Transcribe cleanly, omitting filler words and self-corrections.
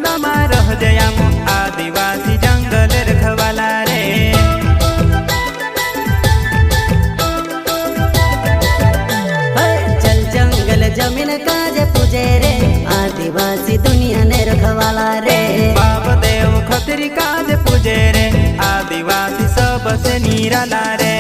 जंगल में रह जयाम आदिवासी जंगल रखवाला रे। चल जंगल जमीन काज पूजे रे आदिवासी दुनिया ने रखवाला रे। बाप देव खतरी काज पूजे रे आदिवासी सबसे निराला रे।